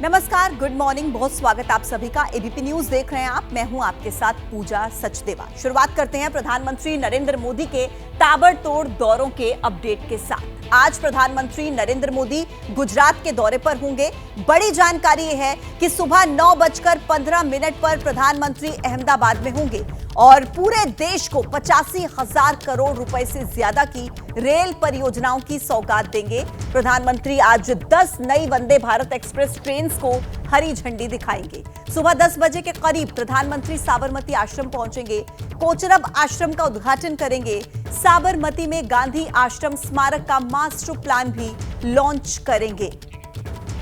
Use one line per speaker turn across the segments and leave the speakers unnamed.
नमस्कार, good morning, बहुत स्वागत आप सभी का। एबीपी न्यूज देख रहे हैं आप। मैं हूं आपके साथ पूजा सचदेवा। शुरुआत करते हैं प्रधानमंत्री नरेंद्र मोदी के ताबड़तोड़ दौरों के अपडेट के साथ। आज प्रधानमंत्री नरेंद्र मोदी गुजरात के दौरे पर होंगे। बड़ी जानकारी यह है कि सुबह 9:15 पर प्रधानमंत्री अहमदाबाद में होंगे और पूरे देश को 85,000 करोड़ रुपए से ज्यादा की रेल परियोजनाओं की सौगात देंगे। प्रधानमंत्री आज 10 नई वंदे भारत एक्सप्रेस ट्रेन को हरी झंडी दिखाएंगे। सुबह 10 बजे के करीब प्रधानमंत्री साबरमती आश्रम पहुंचेंगे, कोचरब आश्रम का उद्घाटन करेंगे। साबरमती में गांधी आश्रम स्मारक का मास्टर प्लान भी लॉन्च करेंगे।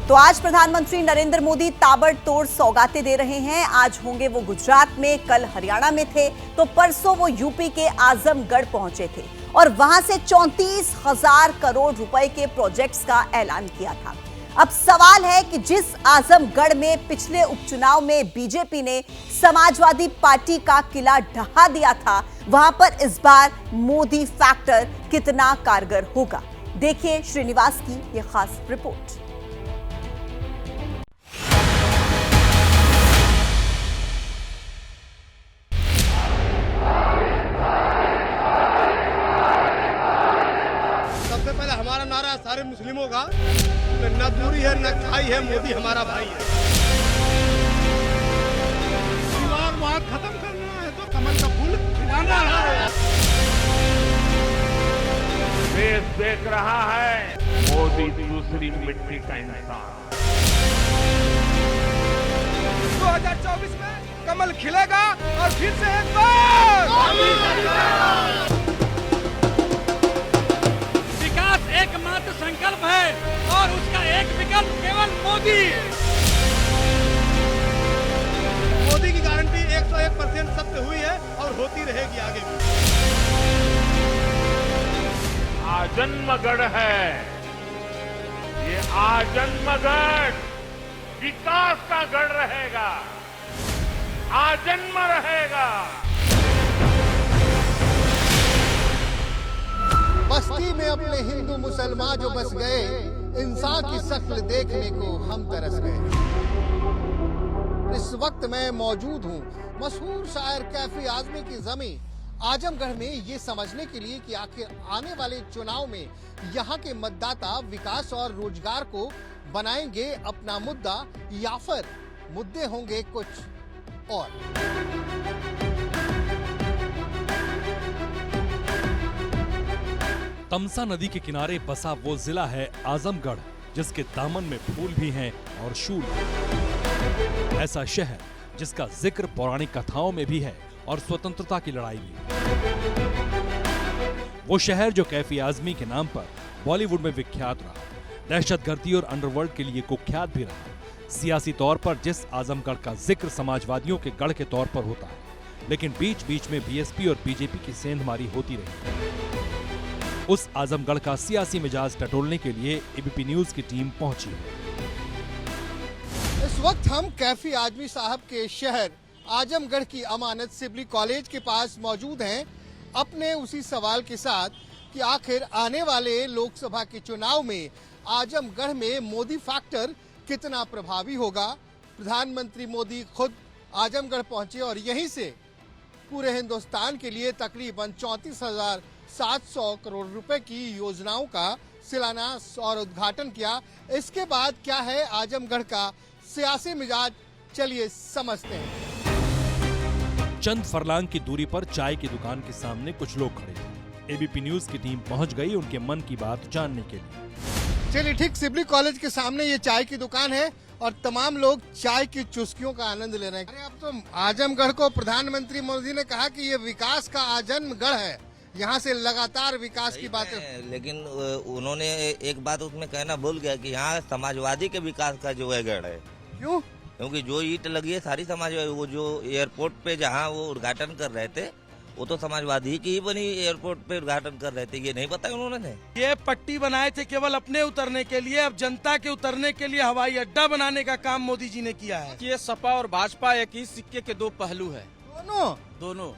तो आज प्रधानमंत्री नरेंद्र मोदी ताबड़तोड़ सौगातें दे रहे हैं। आज होंगे वो गुजरात में, कल हरियाणा में थे, तो परसों वो यूपी के आजमगढ़ पहुंचे थे और वहां से 34,000 करोड़ रुपए के प्रोजेक्ट्स का ऐलान किया था। अब सवाल है कि जिस आजमगढ़ में पिछले उपचुनाव में बीजेपी ने समाजवादी पार्टी का किला ढहा दिया था, वहां पर इस बार मोदी फैक्टर कितना कारगर होगा। देखिए श्रीनिवास की यह खास रिपोर्ट।
सबसे पहले हमारा नारा सारे मुस्लिमों का, न दूरी है न खाई है, मोदी हमारा भाई है। विवाद खत्म करना है तो कमल का फूल खिलाना है।
देश देख रहा है मोदी दूसरी मिट्टी का इंसान।
2024 में कमल खिलेगा और फिर से एक बार
एकमात्र संकल्प है और उसका एक विकल्प केवल मोदी।
मोदी की गारंटी 101% सत्य हुई है और होती रहेगी आगे भी।
आजन्मगढ़ है ये, आजन्मगढ़ विकास का गढ़ रहेगा, आजन्म रहेगा।
बस्ती में अपने हिंदू मुसलमान जो बस गए, इंसान की शक्ल देखने को हम तरस गए। इस वक्त मैं मौजूद हूँ मशहूर शायर कैफी आजमी की जमीन आजमगढ़ में, ये समझने के लिए कि आखिर आने वाले चुनाव में यहाँ के मतदाता विकास और रोजगार को बनाएंगे अपना मुद्दा या फिर मुद्दे होंगे कुछ और।
तमसा नदी के किनारे बसा वो जिला है आजमगढ़, जिसके दामन में फूल भी हैं और शूल। ऐसा शहर जिसका जिक्र पौराणिक कथाओं में भी है और स्वतंत्रता की लड़ाई में। वो शहर जो कैफी आजमी के नाम पर बॉलीवुड में विख्यात रहा, दहशतगर्दी और अंडरवर्ल्ड के लिए कुख्यात भी रहा। सियासी तौर पर जिस आजमगढ़ का जिक्र समाजवादियों के गढ़ के तौर पर होता है, लेकिन बीच बीच में बीएसपी और बीजेपी की सेंधमारी होती रही। उस आजमगढ़ का सियासी मिजाज टटोलने के लिए एबीपी न्यूज की टीम पहुंची।
इस वक्त हम कैफी आजमी साहब के शहर आजमगढ़ की अमानत सिबली कॉलेज के पास मौजूद हैं, अपने उसी सवाल के साथ कि आखिर आने वाले लोकसभा के चुनाव में आजमगढ़ में मोदी फैक्टर कितना प्रभावी होगा। प्रधानमंत्री मोदी खुद आजमगढ़ पहुंचे और यहीं से पूरे हिंदुस्तान के लिए तकरीबन 34,700 करोड़ रुपए की योजनाओं का शिलान्यास और उद्घाटन किया। इसके बाद क्या है आजमगढ़ का सियासी मिजाज, चलिए समझते हैं।
चंद फरलांग की दूरी पर चाय की दुकान के सामने कुछ लोग खड़े थे। एबीपी न्यूज की टीम पहुंच गई उनके मन की बात जानने के लिए।
चलिए, ठीक सिबली कॉलेज के सामने ये चाय की दुकान है और तमाम लोग चाय की चुस्कियों का आनंद ले रहे हैं। अरे अब तो आजमगढ़ को प्रधानमंत्री मोदी ने कहा कि ये विकास का आजन्मगढ़ है, यहाँ से लगातार विकास की बातें,
लेकिन उन्होंने एक बात उसमें कहना भूल गया कि यहाँ समाजवादी के विकास का जो है गढ़ है।
क्यों?
क्योंकि जो ईंट लगी है सारी समाजवादी, वो जो एयरपोर्ट पे जहाँ वो उद्घाटन कर रहे थे, वो तो समाजवादी की ही बनी एयरपोर्ट पे उद्घाटन कर रहे थे। ये नहीं पता उन्होंने।
ये पट्टी बनाए थे केवल अपने उतरने के लिए, अब जनता के उतरने के लिए हवाई अड्डा बनाने का काम मोदी जी ने किया है। ये सपा और भाजपा एक ही सिक्के के दो पहलू है, दोनों।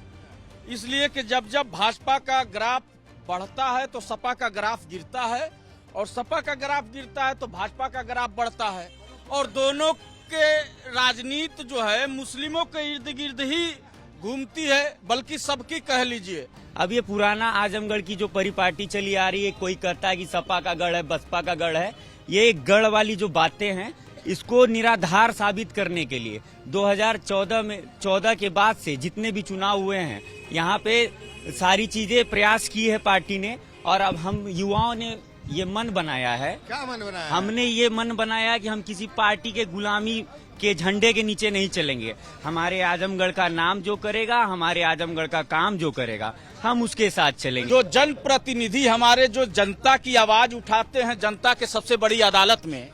इसलिए कि जब जब भाजपा का ग्राफ बढ़ता है तो सपा का ग्राफ गिरता है, और सपा का ग्राफ गिरता है तो भाजपा का ग्राफ बढ़ता है। और दोनों के राजनीति जो है मुस्लिमों के इर्द गिर्द ही घूमती है, बल्कि सबकी कह लीजिए।
अब ये पुराना आजमगढ़ की जो परिपाटी चली आ रही है, कोई कहता है कि सपा का गढ़ है, बसपा का गढ़ है, ये एक गढ़ वाली जो बातें हैं इसको निराधार साबित करने के लिए 2014 के बाद से जितने भी चुनाव हुए हैं यहाँ पे सारी चीजें प्रयास की है पार्टी ने, और अब हम युवाओं ने ये मन बनाया है।
क्या मन बनाया?
हमने ये मन बनाया कि हम किसी पार्टी के गुलामी के झंडे के नीचे नहीं चलेंगे। हमारे आजमगढ़ का नाम जो करेगा, हमारे आजमगढ़ का काम जो करेगा, हम उसके साथ चलेंगे।
जो जनप्रतिनिधि हमारे जो जनता की आवाज उठाते हैं जनता के सबसे बड़ी अदालत में,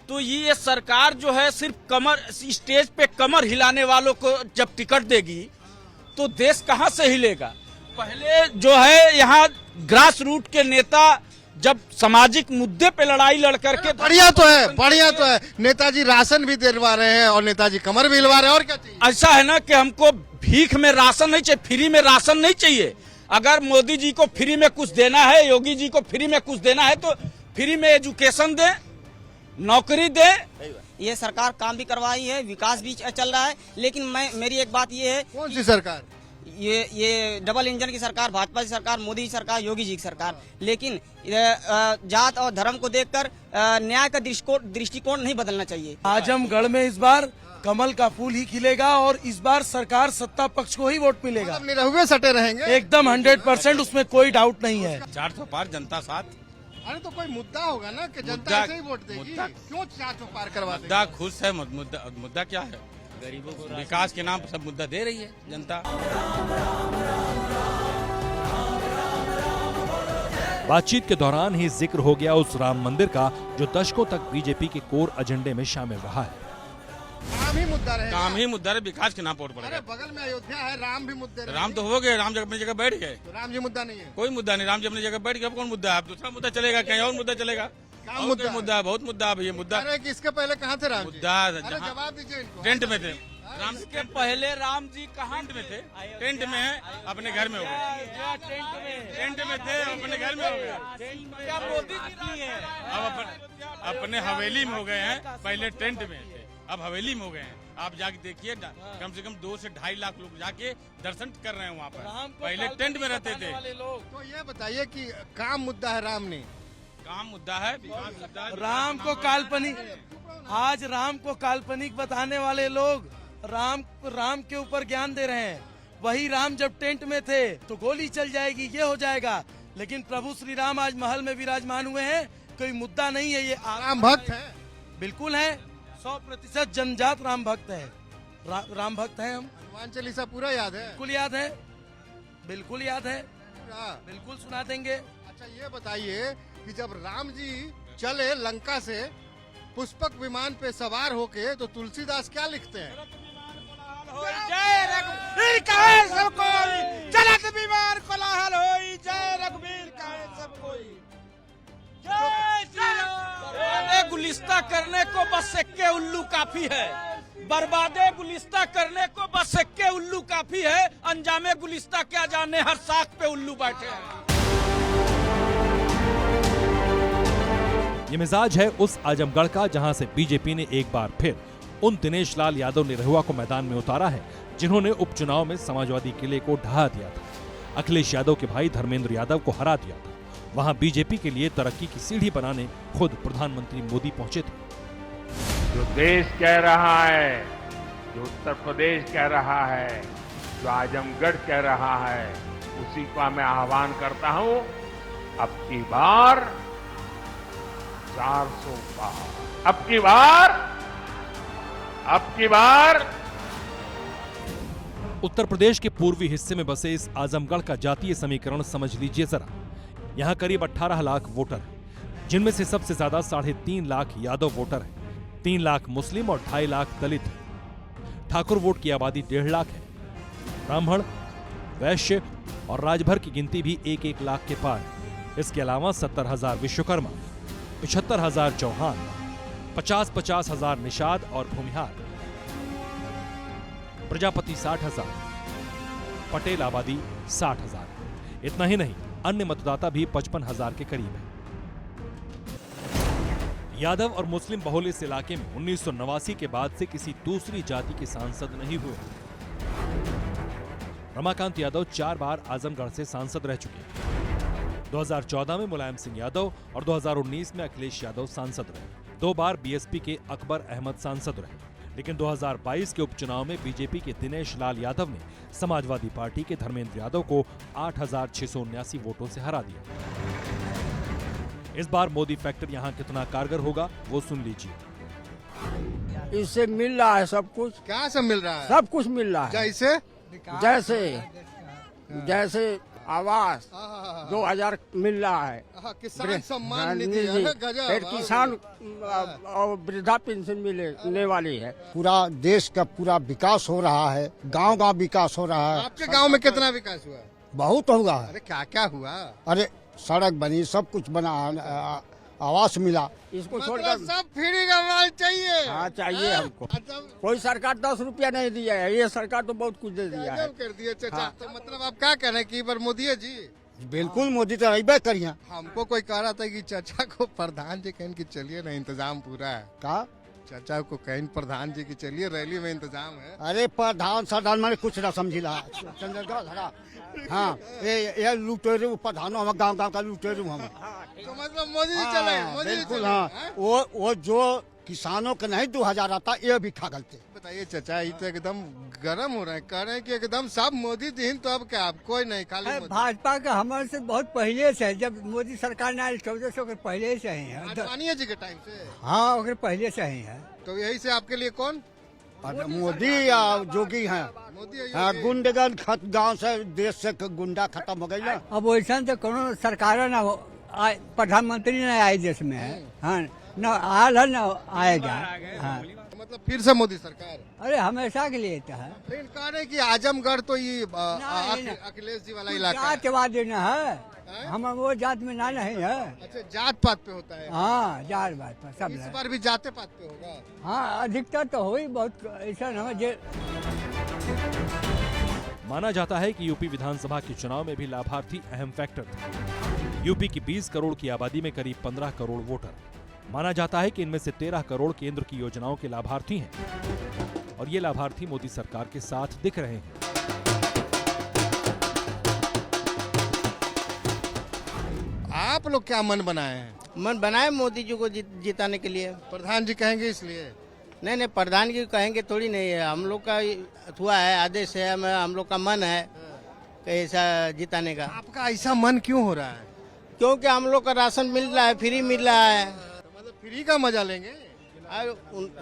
तो ये सरकार जो है सिर्फ कमर स्टेज पे कमर हिलाने वालों को जब टिकट देगी तो देश कहां से हिलेगा। पहले जो है यहाँ ग्रास रूट के नेता जब सामाजिक मुद्दे पे लड़ाई लड़ करके,
बढ़िया तो है नेताजी राशन भी दिलवा रहे हैं और नेताजी कमर भी हिलवा रहे हैं, और क्या चाहिए?
ऐसा है ना कि हमको भीख में राशन नहीं चाहिए, फ्री में राशन नहीं चाहिए। अगर मोदी जी को फ्री में कुछ देना है, योगी जी को फ्री में कुछ देना है, तो फ्री में एजुकेशन दे, नौकरी दे।
ये सरकार काम भी करवाई है, विकास भी चल रहा है, लेकिन मेरी एक बात ये है,
कौन सी सरकार?
ये डबल इंजन की सरकार, भाजपा की सरकार, मोदी की सरकार, योगी जी की सरकार, लेकिन जात और धर्म को देखकर न्याय का दृष्टिकोण नहीं बदलना चाहिए।
आजमगढ़ में इस बार कमल का फूल ही खिलेगा और इस बार सरकार सत्ता पक्ष को ही वोट मिलेगा।
मतलब निरहुए सटे रहेंगे
एकदम 100%, उसमें कोई डाउट नहीं है। 400 पार जनता साथ।
अरे तो कोई मुद्दा होगा ना कि जनता ऐसे ही वोट देगी, क्यों 400 पार करवा देगी?
मुद्दा खुश है, मुद्दा क्या है? गरीबों को विकास के नाम पर सब मुद्दा दे रही है जनता।
बातचीत के दौरान ही जिक्र हो गया उस राम मंदिर का जो दशकों तक बीजेपी के कोर एजेंडे में शामिल रहा है।
काम ही मुद्दा रहेगा।
काम ही मुद्दा है, विकास के नाम पर वोट
अरे
पड़ेगा।
बगल में अयोध्या है, राम भी मुद्दे रहेंगे।
राम तो हो गए, राम अपनी जगह बैठ गए,
तो राम जी मुद्दा नहीं है?
कोई मुद्दा नहीं, राम जी अपनी जगह बैठ गए, अब कौन मुद्दा है? अब दूसरा मुद्दा चलेगा, कहीं और मुद्दा चलेगा।
काम
मुद्दा है, बहुत मुद्दा है ये मुद्दा।
अरे कि इसके पहले कहाँ थे राम जी?
मुद्दा
अरे जवाब दीजिए इनको।
टेंट में थे राम के पहले, राम जी कहाँ में थे? टेंट में है, अपने घर में हो गए। टेंट में थे, अपने घर में हो गए। क्या मोदी जी है? अब अपने हवेली में हो गए हैं, पहले टेंट में थे, अब हवेली में हो गए हैं। आप जाके देखिए, कम से कम 2 से 2.5 लाख लोग जाके दर्शन कर रहे हैं वहाँ पर, पहले टेंट में रहते थे।
तो ये बताइए कि काम मुद्दा है, राम ने
काम मुद्दा है, विकास मुद्दा है।
राम को काल्पनिक, आज राम को काल्पनिक बताने वाले लोग राम के ऊपर ज्ञान दे रहे हैं। वही राम जब टेंट में थे तो गोली चल जाएगी, ये हो जाएगा, लेकिन प्रभु श्री राम आज महल में विराजमान हुए हैं, कोई मुद्दा नहीं है। ये
राम भक्त है,
बिल्कुल है, 100% जनजात राम भक्त है, राम भक्त है। हम
हनुमान चालीसा पूरा याद है?
बिल्कुल याद है, बिल्कुल याद है, बिल्कुल सुना देंगे।
अच्छा ये बताइए कि जब राम जी चले लंका से पुष्पक विमान पे सवार होके, तो तुलसीदास क्या लिखते हैं?
जय रघुवीर कहे सब कोई, चलत विमान कोलाहल होई, जय रघुवीर कहे सब कोई, जय श्री राम। गुलिस्ता करने को बस सिक्के उल्लू काफी है, बर्बादे गुलिस्ता करने को बस सिक्के उल्लू काफी है, अंजामे गुलिस्ता क्या जाने हर साख पे उल्लू बैठे हैं।
ये मिजाज है उस आजमगढ़ का जहां से बीजेपी ने एक बार फिर उन दिनेश लाल यादव निरहुआ को मैदान में उतारा है जिन्होंने उपचुनाव में समाजवादी किले को ढहा दिया था, अखिलेश यादव के भाई धर्मेंद्र यादव को हरा दिया था। वहां बीजेपी के लिए तरक्की की सीढ़ी बनाने खुद प्रधानमंत्री मोदी पहुंचे थे।
जो देश कह रहा है, जो उत्तर प्रदेश कह रहा है, जो आजमगढ़ कह रहा है, उसी का मैं आह्वान करता हूं, अब की बार 400 पार, अब की बार।
उत्तर प्रदेश के पूर्वी हिस्से में बसे इस आजमगढ़ का जातीय समीकरण समझ लीजिए जरा। यहाँ करीब 18 लाख वोटर हैं, जिनमें से सबसे ज्यादा 3.5 लाख यादव वोटर हैं, 3 लाख मुस्लिम और 2.5 लाख दलित हैं। ठाकुर वोट की आबादी 1.5 लाख है। ब्राह्मण, वैश्य और राजभर की गिनती भी 1-1 लाख के पार है। इसके अलावा 70,000 विश्वकर्मा, 75,000 चौहान, 50-50 हजार निषाद और भूमिहार, प्रजापति 60,000, पटेल आबादी 60,000। इतना ही नहीं, अन्य मतदाता भी 55,000 के करीब है। यादव और मुस्लिम बहुल इस इलाके में 1989 के बाद से किसी दूसरी जाति के सांसद नहीं हुए। रमाकांत यादव 4 बार आजमगढ़ से सांसद रह चुके हैं। 2014 में मुलायम सिंह यादव और 2019 में अखिलेश यादव सांसद रहे। 2 बार बीएसपी के अकबर अहमद सांसद रहे, लेकिन 2022 के उपचुनाव में बीजेपी के दिनेश लाल यादव ने समाजवादी पार्टी के धर्मेंद्र यादव को 8,679 वोटों से हरा दिया। इस बार मोदी फैक्टर यहाँ कितना कारगर होगा वो सुन लीजिए।
इससे मिल रहा है सब कुछ।
क्या सब मिल रहा है?
सब कुछ मिल रहा है। जैसे आवास 2000 मिल रहा है,
किसान सम्मान निधि,
फिर किसान और वृद्धा पेंशन मिलने वाली है। पूरा देश का पूरा विकास हो रहा है, गांव-गांव विकास हो रहा है।
आपके गांव में कितना विकास हुआ?
बहुत हुआ है।
अरे क्या क्या हुआ?
अरे सड़क बनी, सब कुछ बना, आवास मिला। इसको छोड़कर
सब फ्री का माल चाहिए।
हाँ चाहिए हमको। कोई सरकार 10 रुपया नहीं दिया है, ये सरकार तो बहुत कुछ दे दिया है।
कर दिया चाचा। हाँ। तो मतलब आप क्या कह रहे हैं कि बार मोदी है जी?
बिल्कुल मोदी तो रही करिए।
हमको कोई कह रहा था कि चाचा को प्रधान जी कहें कि चलिए ना, इंतजाम पूरा है।
का
चाचा को कहें प्रधान जी की चलिए, रैली में इंतजाम है।
अरे प्रधान सरदार मैंने कुछ ना समझी रहा। चंद्रगढ़ हाँ ये लुटेरू प्रधानो हम गाँव का लुटेरू हम।
तो मतलब मोदी जी चले, मोदी जी
बिल्कुल।
चले।
हाँ वो जो किसानों के नहीं 2000 आता ये भी खा गलते।
बताइए चाचा, ये तो एकदम गर्म हो रहे हैं, कह रहे हैं कि एकदम सब मोदी जी। तो अब क्या, अब कोई नहीं, खाली
भाजपा का हमारे से बहुत पहले से है। जब मोदी सरकार ने आए 1400 के पहले से ही है।
अडवाणी जी के टाइम से?
हाँ पहले से ही है।
तो यही से आपके लिए कौन?
मोदी या जोगी हैं। हाँ, गुंडगन गांव से देश से गुंडा खत्म हो गई ना। अब वैसा तो कोनो सरकार ना प्रधानमंत्री न आए देश में है। हाँ न आल है न आएगा। हाँ
मतलब फिर से मोदी सरकार?
अरे हमेशा के लिए है।
लेकिन कह रहे कि आजमगढ़ तो ये अखिलेश जी वाला इलाका है।
जातवादी न है, हम वो जात में ना नहीं है।
अच्छा, जात पात पे होता है?
हाँ जात पात पर सब।
इस बार भी जाते पात पे होगा?
हाँ अधिकतर तो हो ही बहुत ऐसा न।
माना जाता है कि यूपी विधानसभा के चुनाव में भी लाभार्थी अहम फैक्टर थे। यूपी की 20 करोड़ की आबादी में करीब 15 करोड़ वोटर। माना जाता है कि इनमें से 13 करोड़ केंद्र की योजनाओं के लाभार्थी हैं और ये लाभार्थी मोदी सरकार के साथ दिख रहे हैं।
आप लोग क्या मन बनाए हैं?
मन बनाए मोदी जी को जिताने के लिए।
प्रधान जी कहेंगे इसलिए?
नहीं नहीं, प्रधान जी कहेंगे थोड़ी नहीं है। हम लोग का हुआ है, आदेश है, हम लोग का मन है ऐसा जिताने का।
आपका ऐसा मन क्यों हो रहा है?
क्योंकि हम लोग का राशन मिल रहा है, फ्री मिल रहा है।
तो मतलब फ्री का मजा लेंगे?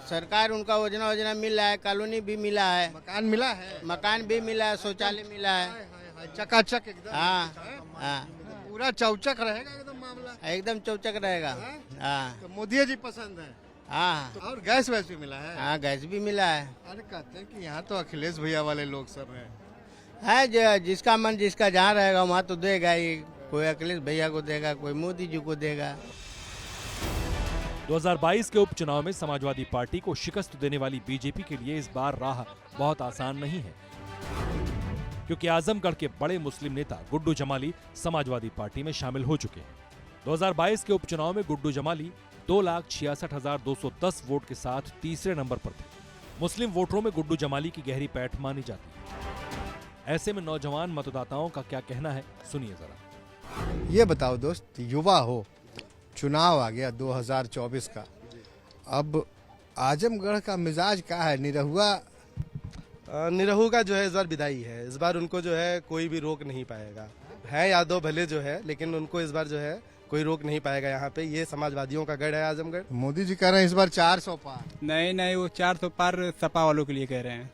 सरकार उनका योजना मिल रहा है, कॉलोनी भी मिला है,
मकान मिला है,
मकान भी मिला है, शौचालय मिला है।
चकाचक एकदम।
हाँ हाँ,
पूरा चौचक रहेगा एकदम मामला?
एकदम चौचक रहेगा। हाँ
तो मोदी जी पसंद है?
हाँ।
तो और गैस वैस भी मिला है?
हाँ गैस भी मिला है।
अरे कहते हैं कि यहाँ तो अखिलेश भैया वाले लोग सब हैं।
है जिसका मन जिसका जहाँ रहेगा वहाँ तो देगा ही। कोई अखिलेश भैया को देगा, कोई मोदी जी को देगा।
2022 के उपचुनाव में समाजवादी पार्टी को शिकस्त देने वाली बीजेपी के लिए इस बार राह बहुत आसान नहीं है, क्योंकि आजमगढ़ के बड़े मुस्लिम नेता गुड्डू जमाली समाजवादी पार्टी में शामिल हो चुके हैं। 2022 के उपचुनाव में गुड्डू जमाली 2,66,210 वोट के साथ तीसरे नंबर पर थे। मुस्लिम वोटरों में गुड्डू जमाली की गहरी पैठ मानी जाती है। ऐसे में नौजवान मतदाताओं का क्या कहना है, सुनिए जरा।
ये बताओ दोस्त, युवा हो, चुनाव आ गया 2024 का, अब आजमगढ़ का मिजाज क्या है?
निरहू का जो है इस बार विदाई है। इस बार उनको जो है कोई भी रोक नहीं पाएगा। है यादव भले जो है, लेकिन उनको इस बार जो है कोई रोक नहीं पाएगा। यहाँ पे ये समाजवादियों का गढ़ है आजमगढ़।
मोदी जी कह रहे हैं इस बार 400 पार।
नहीं, वो 400 पार सपा वालों के लिए कह रहे हैं।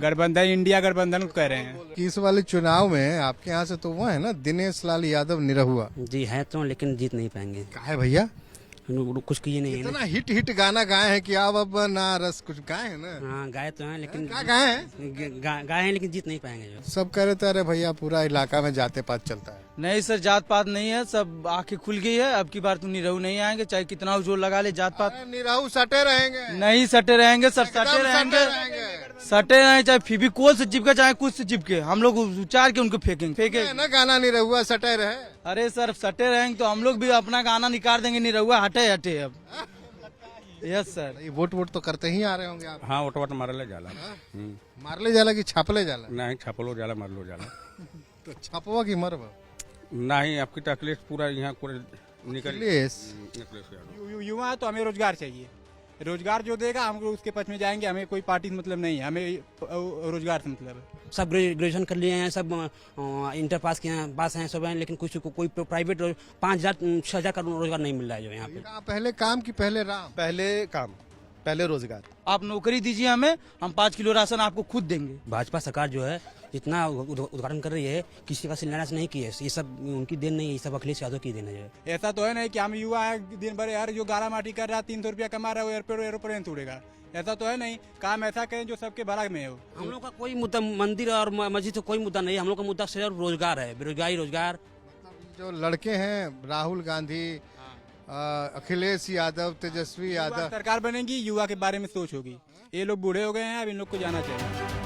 गठबंधन, इंडिया गठबंधन को कह रहे हैं।
इस वाले चुनाव में आपके यहाँ से तो वो है ना, दिनेश लाल यादव निरहुआ
जी है तो, लेकिन जीत नहीं पाएंगे।
क्या है भैया?
कुछ किए नहीं है।
इतना हिट गाना गाए हैं कि अब नारस कुछ गाए हैं ना?
हाँ गाए तो हैं, लेकिन
क्या गाए हैं?
गाए हैं लेकिन जीत नहीं पाएंगे। जो
सब कह रहे थे अरे भैया पूरा इलाका में जाते पात चलता है।
नहीं सर, जात पात नहीं है, सब आंखें खुल गई है। अब की बार तो निरहू नहीं आएंगे, चाहे कितना जोर लगा ले। जात पात
निरहू सटे रहेंगे?
नहीं सटे रहेंगे सर, सटे रहेंगे, सटे रहेंगे। चाहे फेविकोल से चिपके, चाहे कुछ से चिपके, हम लोग उचार के उनको फेंकेंगे
ना। गाना निरहुआ सटे रहे।
अरे सर सटे रहेंगे तो हम लोग भी अपना गाना निकाल देंगे। निरहुआ हटे हटे। अब यस सर।
ये वोट तो करते ही आ रहे होंगे आप।
हाँ वोट मारले जाला।
मारले जाला कि छापले जाला?
नहीं छापलो जाला मारलो जाला।
तो छापवा की मरवा?
नहीं आपकी तकलीफ पूरा यहाँ निकल। युवा तो हमें रोजगार चाहिए, रोजगार जो देगा हम उसके पक्ष में जाएंगे। हमें कोई पार्टी से मतलब नहीं है, हमें रोजगार से मतलब है।
सब ग्रेजुएशन कर लिए हैं, सब इंटर पास किए हैं, पास हैं सब हैं, लेकिन कुछ को कोई प्राइवेट 5,000 6,000 का रोजगार नहीं मिल रहा है जो यहाँ पे।
पहले काम की पहले राम?
पहले काम पहले रोजगार।
आप नौकरी दीजिए हमें, हम 5 किलो राशन आपको खुद देंगे।
भाजपा सरकार जो है जितना उद्घाटन कर रही है, किसी का शिलान्यास नहीं की है, ये सब उनकी देन नहीं है, ये सब अखिलेश यादव की देन है।
ऐसा तो है नहीं कि हम युवा है दिन भर यार जो गारा माटी कर रहा है 300 रुपया कमा रहा है एरोप्लेन उड़ेगा, ऐसा तो है नहीं। काम ऐसा करें जो सबके भला में हो।
हम लोग का कोई मुद्दा मंदिर और मस्जिद से कोई मुद्दा नहीं है, हम लोग का मुद्दा सिर्फ रोजगार है, बेरोजगारी रोजगार।
जो लड़के हैं राहुल गांधी, अखिलेश यादव, तेजस्वी यादव,
सरकार बनेगी युवा के बारे में सोच होगी। ये लोग बूढ़े हो गए हैं, अब इन लोग को जाना चाहिए।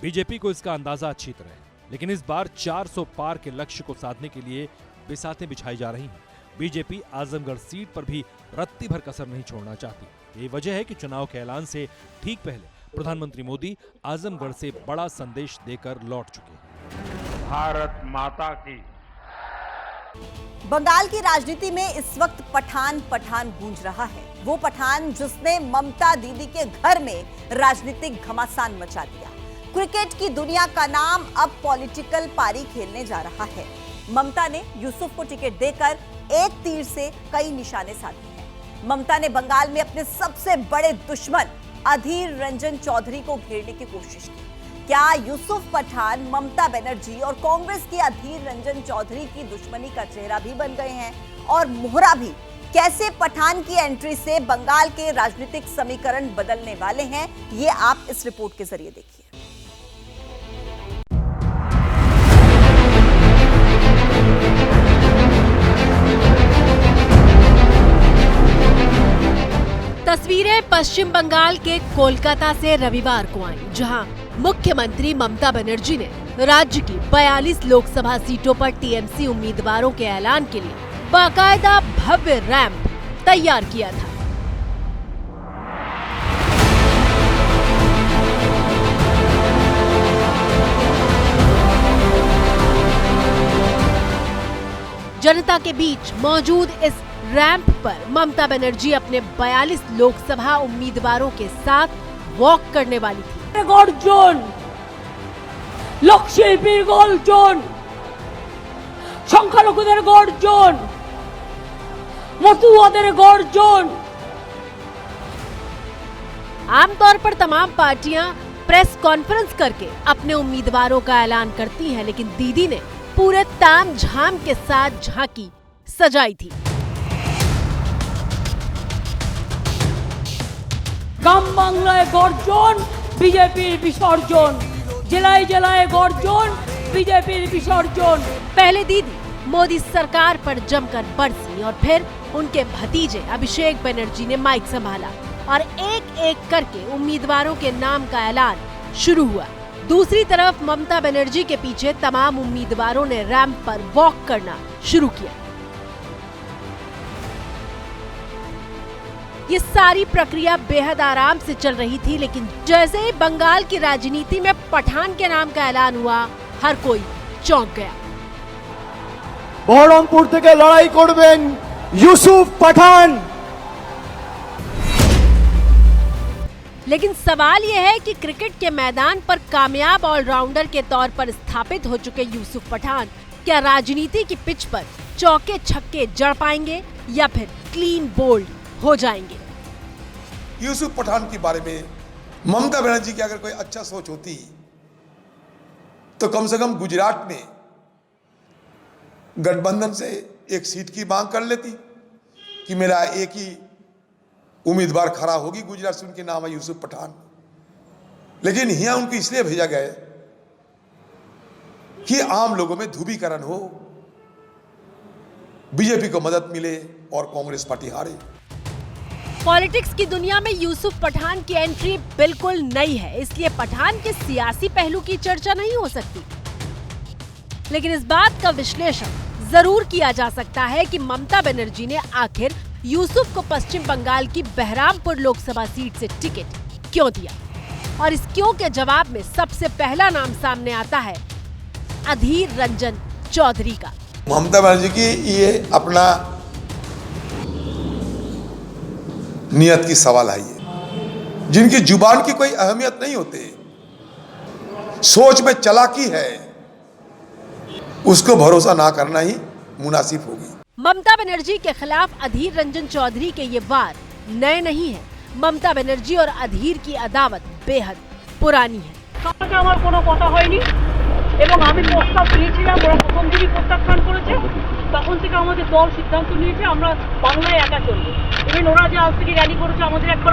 बीजेपी को इसका अंदाजा अच्छी तरह है, लेकिन इस बार 400 पार के लक्ष्य को साधने के लिए बिसातें बिछाई जा रही हैं। बीजेपी आजमगढ़ सीट पर भी रत्ती भर कसर नहीं छोड़ना चाहती। यही वजह है कि चुनाव के ऐलान से ठीक पहले प्रधानमंत्री मोदी आजमगढ़ से बड़ा संदेश देकर लौट चुके हैं।
भारत माता की।
बंगाल की राजनीति में इस वक्त पठान पठान गूंज रहा है। वो पठान जिसने ममता दीदी के घर में राजनीतिक घमासान मचा दिया। क्रिकेट की दुनिया का नाम अब पॉलिटिकल पारी खेलने जा रहा है। ममता ने यूसुफ को टिकट देकर एक तीर से कई निशाने साधे हैं। ममता ने बंगाल में अपने सबसे बड़े दुश्मन अधीर रंजन चौधरी को घेरने की कोशिश की। क्या यूसुफ पठान ममता बनर्जी और कांग्रेस की अधीर रंजन चौधरी की दुश्मनी का चेहरा भी बन गए हैं और मोहरा भी? कैसे पठान की एंट्री से बंगाल के राजनीतिक समीकरण बदलने वाले हैं, ये आप इस रिपोर्ट के जरिए देखिए।
तस्वीरें पश्चिम बंगाल के कोलकाता से रविवार को आई, जहां मुख्यमंत्री ममता बनर्जी ने राज्य की 42 लोकसभा सीटों पर टीएमसी उम्मीदवारों के ऐलान के लिए बाकायदा भव्य रैंप तैयार किया था। जनता के बीच मौजूद इस रैंप पर ममता बनर्जी अपने 42 लोकसभा उम्मीदवारों के साथ वॉक करने वाली थी।
गर्जन लोकशिल्पीर गर्जन, संख्यालघुदेर गर्जन, मতুয়াদের गर्जन।
आमतौर पर तमाम पार्टियां प्रेस कॉन्फ्रेंस करके अपने उम्मीदवारों का ऐलान करती हैं, लेकिन दीदी ने पूरे ताम झाम के साथ झांकी सजाई थी।
গ্রাম বাংলায় গর্জন, বিজেপির বিসর্জন, জেলায় জেলায় গর্জন, বিজেপির বিসর্জন।
पहले दीदी मोदी सरकार पर जमकर बरसी और फिर उनके भतीजे अभिषेक बनर्जी ने माइक संभाला और एक एक करके उम्मीदवारों के नाम का ऐलान शुरू हुआ। दूसरी तरफ ममता बनर्जी के पीछे तमाम उम्मीदवारों ने रैंप पर वॉक करना शुरू किया। ये सारी प्रक्रिया बेहद आराम से चल रही थी, लेकिन जैसे ही बंगाल की राजनीति में पठान के नाम का ऐलान हुआ, हर कोई चौंक गया।
बहरमपुर থেকে লড়াই করবেন यूसुफ पठान।
लेकिन सवाल यह है कि क्रिकेट के मैदान पर कामयाब ऑलराउंडर के तौर पर स्थापित हो चुके यूसुफ पठान क्या राजनीति की पिच पर चौके छक्के जड़ पाएंगे या फिर क्लीन बोल्ड हो जाएंगे?
यूसुफ पठान के बारे में ममता बनर्जी की अगर कोई अच्छा सोच होती तो कम से कम गुजरात में गठबंधन से एक सीट की मांग कर लेती कि मेरा एक ही उम्मीदवार खड़ा होगी गुजरात से, उनके नाम है यूसुफ पठान। लेकिन यहाँ उनको इसलिए भेजा गया कि आम लोगों में ध्रुवीकरण हो, बीजेपी को मदद मिले और कांग्रेस पार्टी हारे।
पॉलिटिक्स की दुनिया में यूसुफ पठान की एंट्री बिल्कुल नई है, इसलिए पठान के सियासी पहलू की चर्चा नहीं हो सकती। लेकिन इस बात का विश्लेषण जरूर किया जा सकता है कि ममता बनर्जी ने आखिर यूसुफ को पश्चिम बंगाल की बहरामपुर लोकसभा सीट से टिकट क्यों दिया? और इस क्यों के जवाब में सबसे पहला नाम सामने आता है अधीर रंजन चौधरी का।
ममता बनर्जी की ये अपना नियत की सवाल आई है, जिनकी जुबान की कोई अहमियत नहीं होती, सोच में चालाकी है, उसको भरोसा ना करना ही मुनासिब होगी।
ममता बनर्जी के खिलाफ अधीर रंजन चौधरी के ये वार नए नहीं है। ममता बनर्जी और अधीर की अदावत बेहद पुरानी है।
আমার কোনো কথা হয়নি এবং আমি প্রস্তাব দিয়েছিলাম, ওরা প্রথম দিনই প্রত্যাখ্যান করেছে। তখন থেকে আমাদের দল সিদ্ধান্ত নিয়েছে আমরা বাংলায় একা চলবো। ইভেন ওরা যে আজ থেকে র্যালি করেছে আমাদের একবার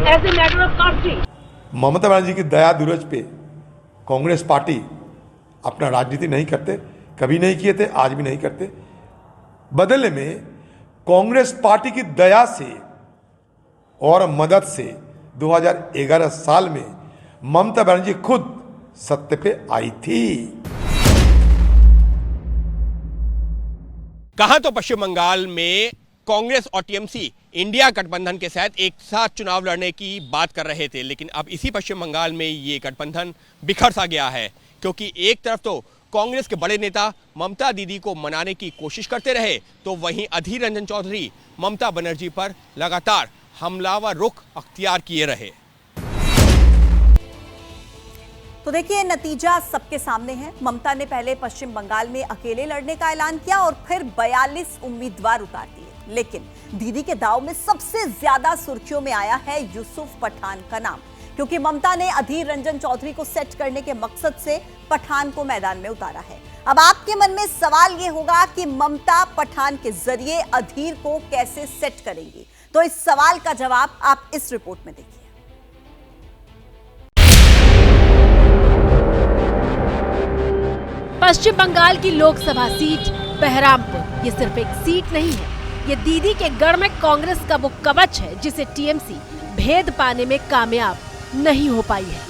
as a matter of কার্সি।
Mamata Banerjee की दया दूरज पे कांग्रेस पार्टी अपना राजनीति नहीं करते, कभी नहीं किए थे, आज भी नहीं करते। बदले में कांग्रेस पार्टी की दया से और मदद से 2011 साल में ममता बनर्जी खुद सत्य पे आई थी।
कहा तो पश्चिम बंगाल में कांग्रेस और टीएमसी इंडिया गठबंधन के साथ एक साथ चुनाव लड़ने की बात कर रहे थे, लेकिन अब इसी पश्चिम बंगाल में ये गठबंधन बिखर सा गया है, क्योंकि एक तरफ तो कांग्रेस के बड़े नेता ममता दीदी को मनाने की कोशिश करते रहे, तो वहीं अधीर रंजन चौधरी ममता बनर्जी पर लगातार हमलावर रुख अख्तियार किए रहे।
तो देखिए, नतीजा सबके सामने है। ममता ने पहले पश्चिम बंगाल में अकेले लड़ने का ऐलान किया और फिर 42 उम्मीदवार उतार दिए, लेकिन दीदी के दांव में सबसे ज्यादा सुर्खियों में आया है यूसुफ पठान का नाम, क्योंकि ममता ने अधीर रंजन चौधरी को सेट करने के मकसद से पठान को मैदान में उतारा है। अब आपके मन में सवाल यह होगा कि ममता पठान के जरिए अधीर को कैसे सेट करेंगी, तो इस सवाल का जवाब आप इस रिपोर्ट में देखिए।
पश्चिम बंगाल की लोकसभा सीट बहरामपुर ये सिर्फ एक सीट नहीं है, ये दीदी के गढ़ में कांग्रेस का वो कवच है जिसे टीएमसी भेद पाने में कामयाब नहीं हो पाई है।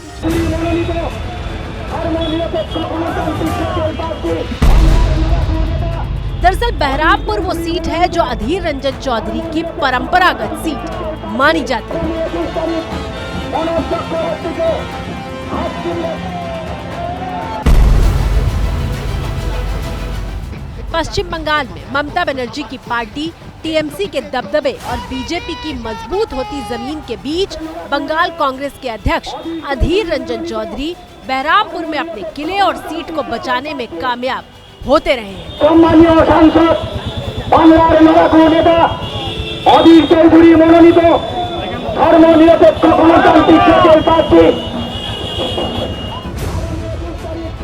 दरअसल बहरामपुर वो सीट है जो अधीर रंजन चौधरी की परंपरागत सीट मानी जाती है। पश्चिम बंगाल में ममता बनर्जी की पार्टी टीएमसी के दबदबे और बीजेपी की मजबूत होती जमीन के बीच बंगाल कांग्रेस के अध्यक्ष अधीर रंजन चौधरी बहरामपुर में अपने किले और सीट को बचाने में कामयाब होते रहे हैं।
चौधरी मनोनीत धर्मनिरपेक्ष गणतांत्रिक जदयू पार्टी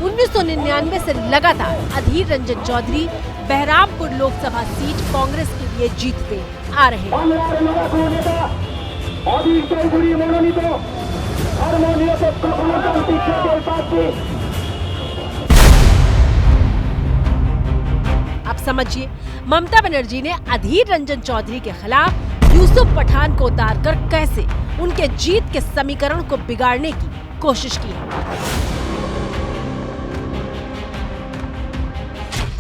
1999 से लगातार अधीर रंजन चौधरी बहरामपुर लोकसभा सीट कांग्रेस के लिए जीतते आ रहे हैं। अब समझिए, ममता बनर्जी ने अधीर रंजन चौधरी के खिलाफ यूसुफ पठान को उतारकर कैसे उनके जीत के समीकरण को बिगाड़ने की कोशिश की है।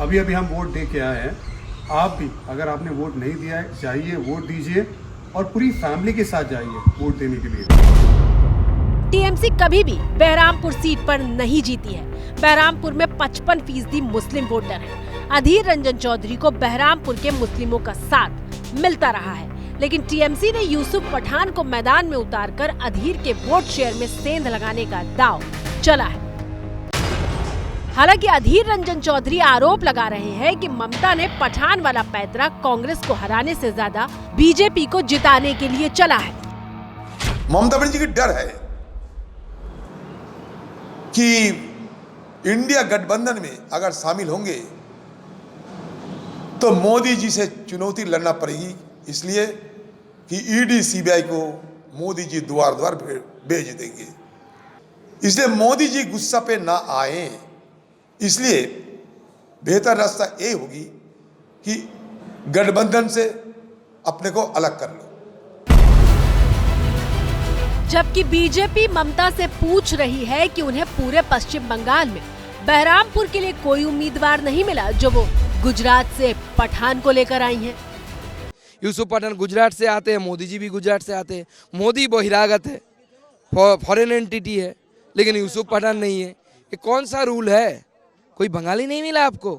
अभी हम वोट दे के आए हैं। आप भी अगर आपने वोट नहीं दिया है, जाइए वोट दीजिए और पूरी फैमिली के साथ जाइए वोट देने के लिए।
टीएमसी कभी भी बहरामपुर सीट पर नहीं जीती है। बहरामपुर में 55% मुस्लिम वोटर हैं। अधीर रंजन चौधरी को बहरामपुर के मुस्लिमों का साथ मिलता रहा है, लेकिन टीएमसी ने यूसुफ पठान को मैदान में उतारकर अधीर के वोट शेयर में सेंध लगाने का दांव चला है। हालांकि अधीर रंजन चौधरी आरोप लगा रहे हैं कि ममता ने पठान वाला पैतरा कांग्रेस को हराने से ज्यादा बीजेपी को जिताने के लिए चला है।
ममता बनर्जी की डर है कि इंडिया गठबंधन में अगर शामिल होंगे तो मोदी जी से चुनौती लड़ना पड़ेगी, इसलिए कि ईडी सीबीआई को मोदी जी द्वार द्वार भेज देंगे। इसलिए मोदी जी गुस्सा पे ना आए, इसलिए बेहतर रास्ता ये होगी कि गठबंधन से अपने को अलग कर लो।
जबकि बीजेपी ममता से पूछ रही है कि उन्हें पूरे पश्चिम बंगाल में बहरामपुर के लिए कोई उम्मीदवार नहीं मिला जो वो गुजरात से पठान को लेकर आई हैं।
यूसुफ पठान गुजरात से आते हैं, मोदी जी भी गुजरात से आते हैं। मोदी बहिरागत है, फॉरेन एंटिटी है, लेकिन यूसुफ पठान नहीं है। ये कौन सा रूल है? कोई बंगाली नहीं मिला आपको?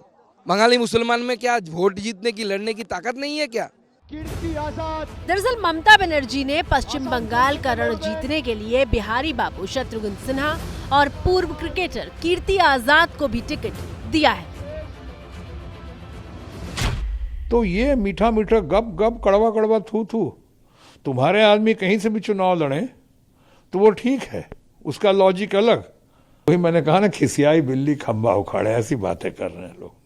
बंगाली मुसलमान में क्या वोट जीतने की, लड़ने की ताकत नहीं है क्या?
दरअसल ममता बनर्जी ने पश्चिम बंगाल का रण जीतने के लिए बिहारी बाबू शत्रुघ्न सिन्हा और पूर्व क्रिकेटर कीर्ति आजाद को भी टिकट दिया है।
तो ये मीठा मीठा गप गप, कड़वा कड़वा थू थू, तुम्हारे आदमी कहीं से भी चुनाव लड़े तो वो ठीक है, उसका लॉजिक अलग। वही मैंने कहा ना, खिसियाई बिल्ली खंबा उखाड़े, ऐसी बातें कर रहे हैं लोग।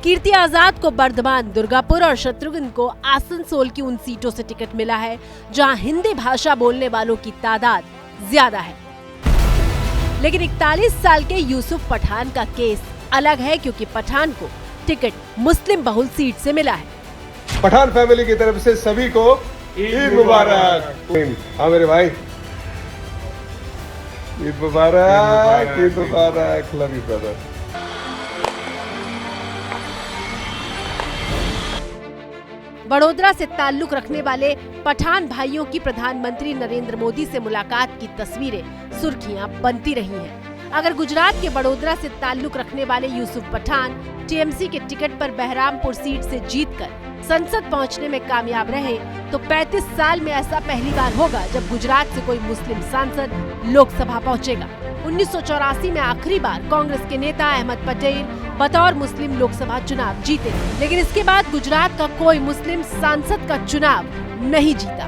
कीर्ति आजाद को बर्धमान, दुर्गापुर और शत्रुघ्न को आसनसोल की उन सीटों से टिकट मिला है जहां हिंदी भाषा बोलने वालों की तादाद ज्यादा है। लेकिन 41 साल के यूसुफ पठान का केस अलग है, क्योंकि पठान को टिकट मुस्लिम बहुल सीट से मिला है।
पठान फैमिली की तरफ से सभी को ईद मुबारक। हाँ मेरे भाई, ईद मुबारक, ईद मुबारक, लव यू ब्रदर।
बड़ोदरा से ताल्लुक रखने वाले पठान भाइयों की प्रधानमंत्री नरेंद्र मोदी से मुलाकात की तस्वीरें सुर्खियां बनती रही हैं। अगर गुजरात के बड़ोदरा से ताल्लुक रखने वाले यूसुफ पठान टीएमसी के टिकट पर बहरामपुर सीट से जीतकर संसद पहुंचने में कामयाब रहे तो 35 साल में ऐसा पहली बार होगा जब गुजरात से कोई मुस्लिम सांसद लोकसभा पहुंचेगा। 1984 में आखिरी बार कांग्रेस के नेता अहमद पटेल बतौर मुस्लिम लोकसभा चुनाव जीते, लेकिन इसके बाद गुजरात का कोई मुस्लिम सांसद का चुनाव नहीं जीता।